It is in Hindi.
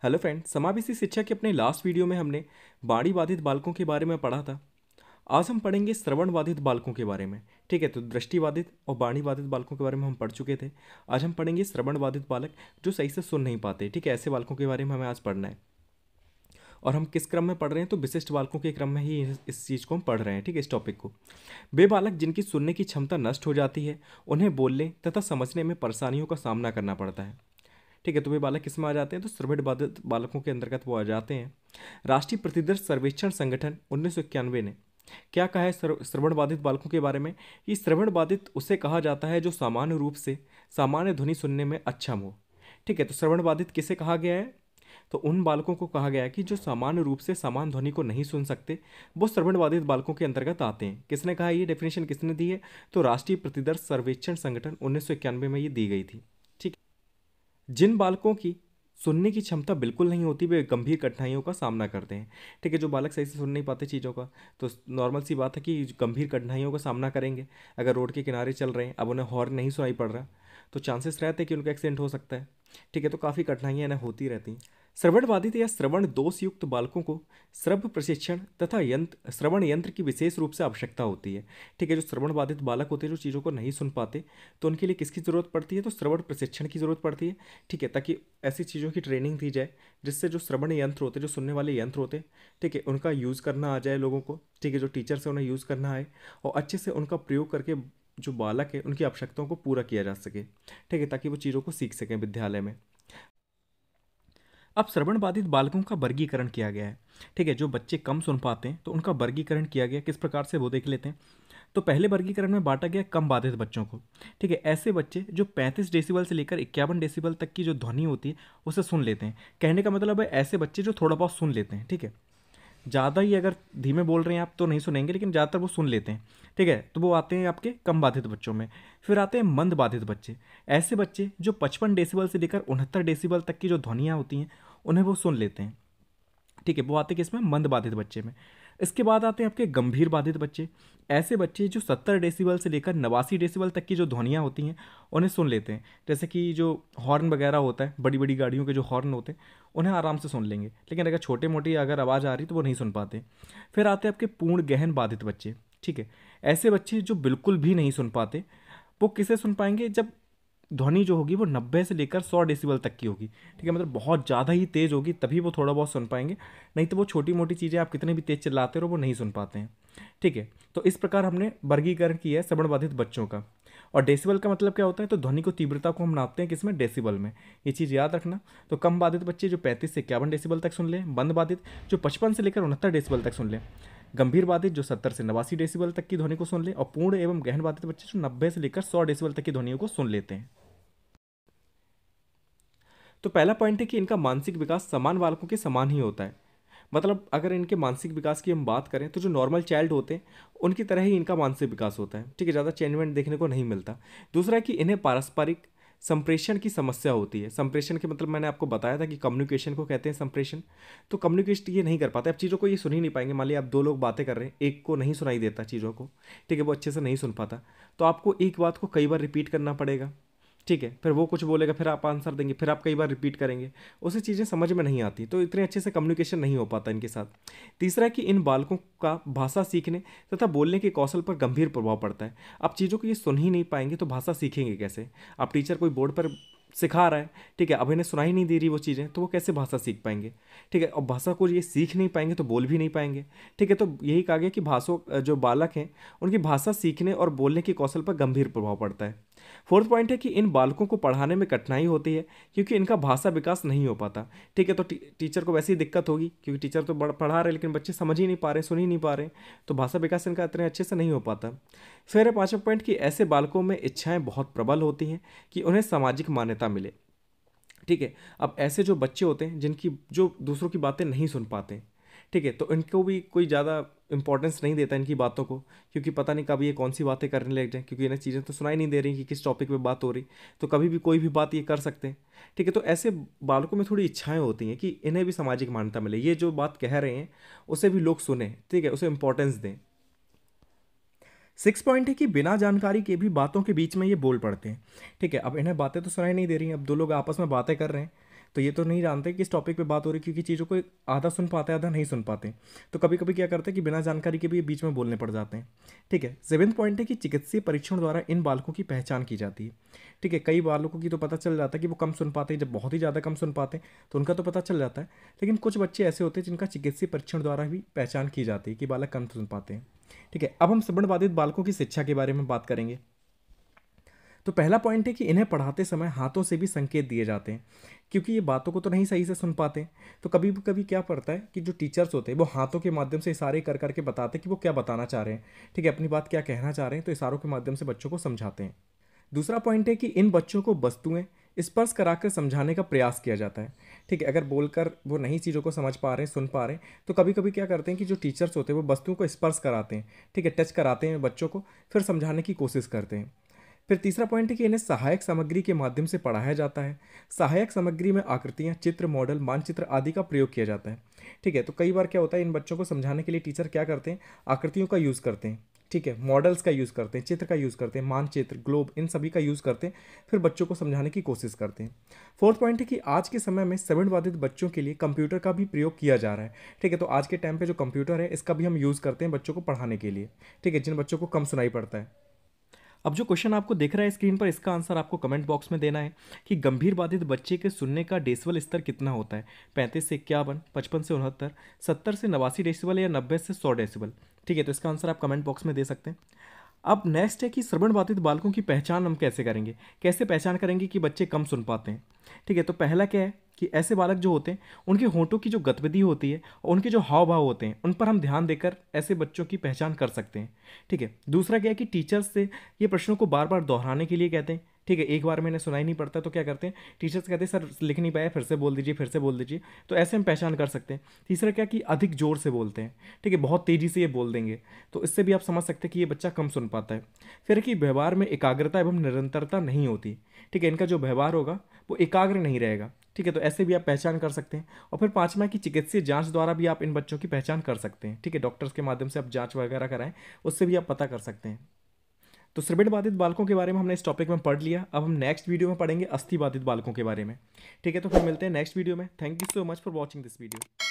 हेलो फ्रेंड्स, समावेशी शिक्षा के अपने लास्ट वीडियो में हमने बाणी बाधित बालकों के बारे में पढ़ा था। आज हम पढ़ेंगे श्रवण बाधित बालकों के बारे में। ठीक है, तो दृष्टि बाधित और बाणी बाधित बालकों के बारे में हम पढ़ चुके थे। आज हम पढ़ेंगे श्रवण बाधित बालक जो सही से सुन नहीं पाते। ठीक है, ऐसे बालकों के बारे में हमें आज पढ़ना है। और हम किस क्रम में पढ़ रहे हैं, तो विशिष्ट बालकों के क्रम में ही इस चीज़ को हम पढ़ रहे हैं। ठीक है, इस टॉपिक को। वे बालक जिनकी सुनने की क्षमता नष्ट हो जाती है, उन्हें बोलने तथा समझने में परेशानियों का सामना करना पड़ता है। ठीक है, तो वे बालक किस में आ जाते हैं, तो श्रवण बाधित बालकों के अंतर्गत वो आ जाते हैं। राष्ट्रीय प्रतिदर्श सर्वेक्षण संगठन 1991 ने क्या कहा है श्रवण बाधित बालकों के बारे में कि श्रवण बाधित उसे कहा जाता है जो सामान्य रूप से सामान्य ध्वनि सुनने में अक्षम हो। ठीक है, तो श्रवण बाधित किसे कहा गया है, तो उन बालकों को कहा गया है कि जो सामान्य रूप से समान ध्वनि को नहीं सुन सकते, वो श्रवण बाधित बालकों के अंतर्गत आते हैं। किसने कहा, ये डेफिनेशन किसने दी है, तो राष्ट्रीय प्रतिदर्श सर्वेक्षण संगठन 1991 में ये दी गई थी। ठीक, जिन बालकों की सुनने की क्षमता बिल्कुल नहीं होती, वे गंभीर कठिनाइयों का सामना करते हैं। ठीक है, जो बालक सही से सुन नहीं पाते चीज़ों का, तो नॉर्मल सी बात है कि गंभीर कठिनाइयों का सामना करेंगे। अगर रोड के किनारे चल रहे हैं, अब उन्हें हॉर्न नहीं सुनाई पड़ रहा, तो चांसेस रहते हैं कि उनका एक्सीडेंट हो सकता है। ठीक है, तो काफ़ी कठिनाइयाँ इन्हें होती रहती हैं। श्रवण बाधित या श्रवण दोष युक्त बालकों को श्रव्य प्रशिक्षण तथा श्रवण यंत्र की विशेष रूप से आवश्यकता होती है। ठीक है, जो श्रवण बाधित बालक होते हैं, जो चीज़ों को नहीं सुन पाते, तो उनके लिए किसकी ज़रूरत पड़ती है, तो श्रवण प्रशिक्षण की ज़रूरत पड़ती है। ठीक है, ताकि ऐसी चीज़ों की ट्रेनिंग दी जाए जिससे जो श्रवण यंत्र होते हैं, जो सुनने वाले यंत्र होते हैं, ठीक है, उनका यूज़ करना आ जाए लोगों को। ठीक है, जो टीचर से उन्हें यूज़ करना आए और अच्छे से उनका प्रयोग करके जो बालक है उनकी आवश्यकताओं को पूरा किया जा सके। ठीक है, ताकि वो चीज़ों को सीख सकें विद्यालय में। अब श्रवण बाधित बालकों का वर्गीकरण किया गया है। ठीक है, जो बच्चे कम सुन पाते हैं तो उनका वर्गीकरण किया गया किस प्रकार से, वो देख लेते हैं। तो पहले वर्गीकरण में बांटा गया कम बाधित बच्चों को। ठीक है, ऐसे बच्चे जो 35 डेसिबल से लेकर 51 डेसिबल तक की जो ध्वनि होती है उसे सुन लेते हैं। कहने का मतलब है ऐसे बच्चे जो थोड़ा बहुत सुन लेते हैं। ठीक है, ज़्यादा ही अगर धीमे बोल रहे हैं आप तो नहीं सुनेंगे, लेकिन ज़्यादातर वो सुन लेते हैं। ठीक है, तो वो आते हैं आपके कम बाधित बच्चों में। फिर आते हैं मंद बाधित बच्चे। ऐसे बच्चे जो 55 डेसिबल से लेकर 69 डेसिबल तक की जो ध्वनियाँ होती हैं उन्हें वो सुन लेते हैं। ठीक है, वो आते हैं किसमें, मंद बाधित बच्चे में। इसके बाद आते हैं आपके गंभीर बाधित बच्चे। ऐसे बच्चे जो 70 डेसिबल से लेकर 89 डेसिबल तक की जो ध्वनियाँ होती हैं उन्हें सुन लेते हैं। जैसे कि जो हॉर्न वगैरह होता है, बड़ी बड़ी गाड़ियों के जो हॉर्न होते हैं उन्हें आराम से सुन लेंगे, लेकिन अगर छोटे मोटी अगर आवाज़ आ रही तो वो नहीं सुन पाते। फिर आते हैं आपके पूर्ण गहन बाधित बच्चे। ठीक है, ऐसे बच्चे जो बिल्कुल भी नहीं सुन पाते, वो किसे सुन पाएंगे, जब ध्वनि जो होगी वो 90 से लेकर 100 डेसिबल तक की होगी। ठीक है, मतलब बहुत ज़्यादा ही तेज़ होगी तभी वो थोड़ा बहुत सुन पाएंगे, नहीं तो वो छोटी मोटी चीज़ें आप कितने भी तेज़ चिल्लाते रहो वो नहीं सुन पाते हैं। ठीक है, तो इस प्रकार हमने वर्गीकरण किया है श्रवण बाधित बच्चों का। और डेसिबल का मतलब क्या होता है, तो ध्वनि को तीव्रता को हम नापते हैं किसमें, डेसिबल में। ये चीज़ याद रखना। तो कम बाधित बच्चे जो 35 से 51 डेसिबल तक सुन लें, मंद बाधित जो 55 से लेकर 69 डेसिबल तक सुन लें, गंभीर बाधित जो 70 से 89 डेसिबल तक की ध्वनि को सुन लें, और पूर्ण एवं गहन बाधित बच्चे जो 90 से लेकर 100 डेसिबल तक की ध्वनियों को सुन लेते हैं। तो पहला पॉइंट है कि इनका मानसिक विकास समान बालकों के समान ही होता है। मतलब अगर इनके मानसिक विकास की हम बात करें तो जो नॉर्मल चाइल्ड होते हैं उनकी तरह ही इनका मानसिक विकास होता है। ठीक है, ज़्यादा चेंजमेंट देखने को नहीं मिलता। दूसरा है कि इन्हें पारस्परिक संप्रेषण की समस्या होती है। संप्रेषण के मतलब मैंने आपको बताया था कि कम्युनिकेशन को कहते हैं संप्रेषण। तो कम्युनिकेशन ये नहीं कर पाते, अब चीज़ों को ये सुन ही नहीं पाएंगे। मान लिया आप दो लोग बातें कर रहे हैं, एक को नहीं सुनाई देता चीज़ों को, ठीक है, वो अच्छे से नहीं सुन पाता, तो आपको एक बात को कई बार रिपीट करना पड़ेगा। ठीक है, फिर वो कुछ बोलेगा, फिर आप आंसर देंगे, फिर आप कई बार रिपीट करेंगे, उसे चीज़ें समझ में नहीं आती, तो इतने अच्छे से कम्युनिकेशन नहीं हो पाता इनके साथ। तीसरा है कि इन बालकों का भाषा सीखने तथा बोलने के कौशल पर गंभीर प्रभाव पड़ता है। आप चीज़ों को ये सुन ही नहीं पाएंगे तो भाषा सीखेंगे कैसे। आप टीचर कोई बोर्ड पर सिखा रहा है, ठीक है, अब इन्हें सुनाई नहीं दे रही वो चीज़ें, तो वो कैसे भाषा सीख पाएंगे। ठीक है, और भाषा को ये सीख नहीं पाएंगे तो बोल भी नहीं पाएंगे। ठीक है, तो यही कहा गया कि भाषा जो बालक हैं उनकी भाषा सीखने और बोलने के कौशल पर गंभीर प्रभाव पड़ता है। फोर्थ पॉइंट है कि इन बालकों को पढ़ाने में कठिनाई होती है क्योंकि इनका भाषा विकास नहीं हो पाता। ठीक है, तो टीचर को वैसे ही दिक्कत होगी क्योंकि टीचर तो पढ़ा रहे हैं लेकिन बच्चे समझ ही नहीं पा रहे, सुन ही नहीं पा रहे, तो भाषा विकास इनका इतने अच्छे से नहीं हो पाता। फिर है पांचवा पॉइंट कि ऐसे बालकों में इच्छाएं बहुत प्रबल होती हैं कि उन्हें सामाजिक मान्यता मिले। ठीक है, अब ऐसे जो बच्चे होते हैं जिनकी जो दूसरों की बातें नहीं सुन पाते, ठीक है, तो इनको भी कोई ज़्यादा इंपॉर्टेंस नहीं देता इनकी बातों को, क्योंकि पता नहीं कभी ये कौन सी बातें करने लग जाए, क्योंकि इन्हें चीज़ें तो सुनाई नहीं दे रही कि किस टॉपिक पे बात हो रही, तो कभी भी कोई भी बात ये कर सकते हैं। ठीक है, तो ऐसे बालकों में थोड़ी इच्छाएं होती हैं कि इन्हें भी सामाजिक मान्यता मिले, ये जो बात कह रहे हैं उसे भी लोग सुने, ठीक है, उसे इंपॉर्टेंस दें। सिक्स पॉइंट है कि बिना जानकारी के भी बातों के बीच में ये बोल पड़ते हैं। ठीक है, अब इन्हें बातें तो सुनाई नहीं दे रही हैं, अब दो लोग आपस में बातें कर रहे हैं, तो ये तो नहीं जानते कि इस टॉपिक पे बात हो रही, क्योंकि चीज़ों को आधा सुन पाते आधा नहीं सुन पाते। तो कभी कभी क्या करते हैं कि बिना जानकारी के भी बीच में बोलने पड़ जाते हैं। ठीक है, सेवेंथ पॉइंट है कि चिकित्सीय परीक्षण द्वारा इन बालकों की पहचान की जाती है। ठीक है, कई बालकों की तो पता चल जाता है कि वो कम सुन पाते हैं, जब बहुत ही ज़्यादा कम सुन पाते हैं तो उनका तो पता चल जाता है। लेकिन कुछ बच्चे ऐसे होते हैं जिनका चिकित्सीय परीक्षण द्वारा भी पहचान की जाती है कि बालक कम सुन पाते हैं। ठीक है, अब हम श्रवण बाधित बालकों की शिक्षा के बारे में बात करेंगे। तो पहला पॉइंट है कि इन्हें पढ़ाते समय हाथों से भी संकेत दिए जाते हैं, क्योंकि ये बातों को तो नहीं सही से सुन पाते। तो कभी कभी क्या पड़ता है कि जो टीचर्स होते हैं वो हाथों के माध्यम से इशारे कर करके बताते हैं कि वो क्या बताना चाह रहे हैं। ठीक है, अपनी बात क्या कहना चाह रहे हैं, तो इशारों के माध्यम से बच्चों को समझाते हैं। दूसरा पॉइंट है कि इन बच्चों को वस्तुएं स्पर्श कराकर समझाने का प्रयास किया जाता है। ठीक है, अगर बोलकर वो नहीं चीज़ों को समझ पा रहे हैं, सुन पा रहे हैं, तो कभी कभी क्या करते हैं कि जो टीचर्स होते हैं वो वस्तुओं को स्पर्श कराते हैं। ठीक है, टच कराते हैं बच्चों को, फिर समझाने की कोशिश करते हैं। फिर तीसरा पॉइंट है कि इन्हें सहायक सामग्री के माध्यम से पढ़ाया जाता है। सहायक सामग्री में आकृतियाँ, चित्र, मॉडल, मानचित्र आदि का प्रयोग किया जाता है। ठीक है, तो कई बार क्या होता है, इन बच्चों को समझाने के लिए टीचर क्या करते हैं, आकृतियों का यूज़ करते हैं। ठीक है, मॉडल्स का यूज़ करते हैं, चित्र का यूज़ करते हैं, मानचित्र, ग्लोब, इन सभी का यूज़ करते हैं, फिर बच्चों को समझाने की कोशिश करते हैं। फोर्थ पॉइंट है कि आज के समय में श्रवण बाधित बच्चों के लिए कंप्यूटर का भी प्रयोग किया जा रहा है। ठीक है, तो आज के टाइम पे जो कंप्यूटर है इसका भी हम यूज़ करते हैं बच्चों को पढ़ाने के लिए। ठीक है, जिन बच्चों को कम सुनाई पड़ता है। अब जो क्वेश्चन आपको दिख रहा है स्क्रीन पर, इसका आंसर आपको कमेंट बॉक्स में देना है कि गंभीर बाधित बच्चे के सुनने का डेसिबल स्तर कितना होता है। 35 से 51, 55 से 69, 70 से 89 डेसिबल या 90 से 100 डेसिबल। ठीक है, तो इसका आंसर आप कमेंट बॉक्स में दे सकते हैं। अब नेक्स्ट है कि श्रवण बाधित बालकों की पहचान हम कैसे करेंगे, कैसे पहचान करेंगे कि बच्चे कम सुन पाते हैं। ठीक है, तो पहला क्या है कि ऐसे बालक जो होते हैं उनके होंठों की जो गतिविधि होती है और उनके जो हाव भाव होते हैं उन पर हम ध्यान देकर ऐसे बच्चों की पहचान कर सकते हैं। ठीक है, दूसरा क्या है कि टीचर्स से ये प्रश्नों को बार बार दोहराने के लिए कहते हैं। ठीक है, एक बार मैंने सुनाई नहीं पड़ता तो क्या करते हैं, टीचर्स कहते हैं सर लिख नहीं पाया, फिर से बोल दीजिए, फिर से बोल दीजिए। तो ऐसे हम पहचान कर सकते हैं। तीसरा क्या कि अधिक जोर से बोलते हैं। ठीक है, बहुत तेज़ी से ये बोल देंगे, तो इससे भी आप समझ सकते हैं कि ये बच्चा कम सुन पाता है। फिर कि व्यवहार में एकाग्रता एवं निरंतरता नहीं होती। ठीक है, इनका जो व्यवहार होगा वो एकाग्र नहीं रहेगा। ठीक है, तो ऐसे भी आप पहचान कर सकते हैं। और फिर पांचवा की चिकित्सीय जांच द्वारा भी आप इन बच्चों की पहचान कर सकते हैं। ठीक है, डॉक्टर्स के माध्यम से आप जांच वगैरह कराएं, उससे भी आप पता कर सकते हैं। तो श्रवण बाधित बालकों के बारे में हमने इस टॉपिक में पढ़ लिया। अब हम नेक्स्ट वीडियो में पढ़ेंगे अस्थि बाधित बालकों के बारे में। ठीक है, तो फिर मिलते हैं नेक्स्ट वीडियो में। Thank you so much for watching this video.